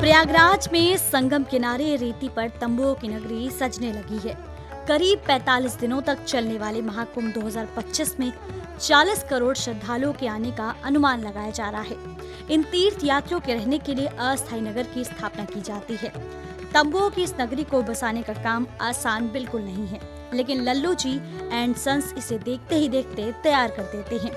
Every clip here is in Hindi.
प्रयागराज में संगम किनारे रेती पर तंबुओं की नगरी सजने लगी है। करीब 45 दिनों तक चलने वाले महाकुंभ 2025 में 40 करोड़ श्रद्धालुओं के आने का अनुमान लगाया जा रहा है। इन तीर्थ यात्रियों के रहने के लिए अस्थायी नगर की स्थापना की जाती है। तंबुओं की इस नगरी को बसाने का काम आसान बिल्कुल नहीं है, लेकिन लल्लू जी एंड सन्स इसे देखते ही देखते तैयार कर देते हैं।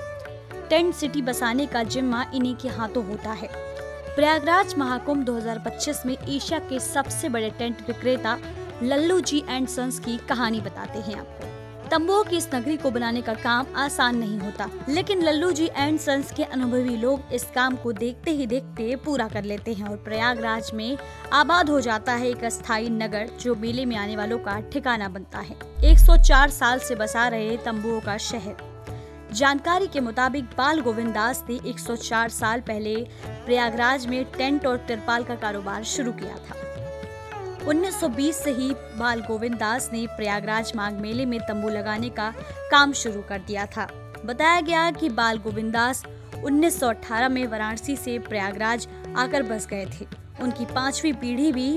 टेंट सिटी बसाने का जिम्मा इन्हीं के हाथों होता है। प्रयागराज महाकुंभ 2025 में एशिया के सबसे बड़े टेंट विक्रेता लल्लू जी एंड सन्स की कहानी बताते हैं आपको। तंबुओं की इस नगरी को बनाने का काम आसान नहीं होता, लेकिन लल्लू जी एंड सन्स के अनुभवी लोग इस काम को देखते ही देखते पूरा कर लेते हैं और प्रयागराज में आबाद हो जाता है एक अस्थायी नगर, जो मेले में आने वालों का ठिकाना बनता है। 104 साल से बसा रहे तंबुओं का शहर। जानकारी के मुताबिक बाल गोविंद दास ने 104 साल पहले प्रयागराज में टेंट और तिरपाल का कारोबार शुरू किया था। 1920 से ही बाल गोविंद दास ने प्रयागराज माघ मेले में तंबू लगाने का काम शुरू कर दिया था। बताया गया कि बाल गोविंद दास 1918 में वाराणसी से प्रयागराज आकर बस गए थे। उनकी 5वीं पीढ़ी भी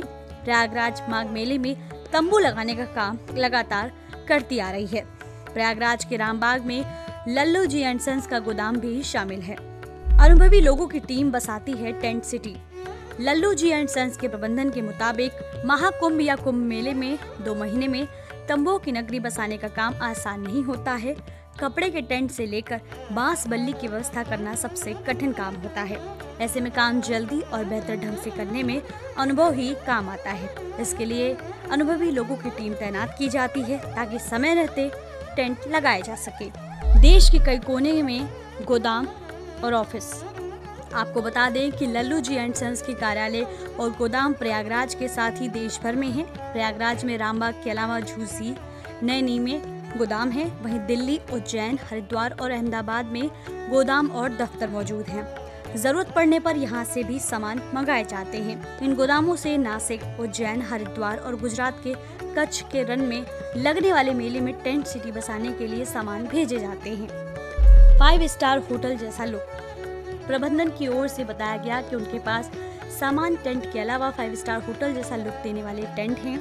प्रयागराज माघ मेले में तंबू लगाने का काम लगातार करती आ रही है। प्रयागराज के रामबाग में लल्लू जी एंड सन्स का गोदाम भी शामिल है। अनुभवी लोगों की टीम बसाती है tent city. Lallu ji and sons के प्रबंधन के मुताबिक महाकुंभ या कुंभ मेले में 2 महीने में तंबुओं की नगरी बसाने का काम आसान नहीं होता है। कपड़े के टेंट से लेकर बांस बल्ली की व्यवस्था करना सबसे कठिन काम होता है। ऐसे में काम जल्दी और बेहतर ढंग से करने में अनुभव ही काम आता है। इसके लिए अनुभवी लोगों की टीम तैनात की जाती है ताकि समय रहते टेंट लगाए जा सके। देश के कई कोने में गोदाम और ऑफिस। आपको बता दें कि लल्लू जी एंड सन्स के कार्यालय और गोदाम प्रयागराज के साथ ही देश भर में है। प्रयागराज में रामबाग के अलावा झूसी, नैनी में गोदाम है। वहीं दिल्ली, उज्जैन, हरिद्वार और अहमदाबाद में गोदाम और दफ्तर मौजूद हैं। जरूरत पड़ने पर यहाँ से भी सामान मंगाए जाते हैं। इन गोदामों से नासिक, उज्जैन, हरिद्वार और गुजरात के कच्छ के रण में लगने वाले मेले में टेंट सिटी बसाने के लिए सामान भेजे जाते हैं। 5 स्टार होटल जैसा लुक। प्रबंधन की ओर से बताया गया कि उनके पास सामान टेंट के अलावा 5 स्टार होटल जैसा लुक देने वाले टेंट हैं।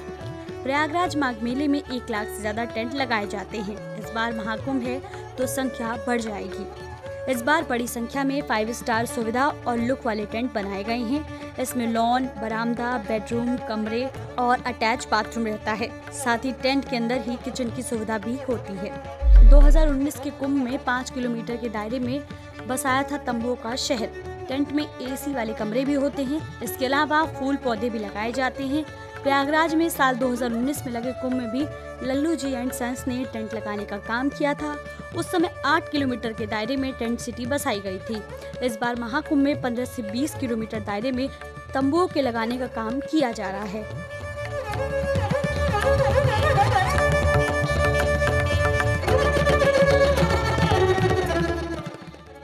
प्रयागराज माघ मेले में 1 लाख से ज्यादा टेंट लगाए जाते हैं। इस बार महाकुंभ है तो संख्या बढ़ जाएगी। इस बार बड़ी संख्या में 5 स्टार सुविधा और लुक वाले टेंट बनाए गए हैं। इसमें लॉन, बरामदा, बेडरूम, कमरे और अटैच बाथरूम रहता है। साथ ही टेंट के अंदर ही किचन की सुविधा भी होती है। 2019 के कुंभ में 5 किलोमीटर के दायरे में बसाया था तंबुओं का शहर। टेंट में एसी वाले कमरे भी होते हैं। इसके अलावा फूल पौधे भी लगाए जाते हैं। प्रयागराज में साल 2019 में लगे कुंभ में भी लल्लू जी एंड सन्स ने टेंट लगाने का काम किया था। उस समय 8 किलोमीटर के दायरे में टेंट सिटी बसाई गई थी। इस बार महाकुंभ में 15 से 20 किलोमीटर दायरे में तंबुओं के लगाने का काम किया जा रहा है।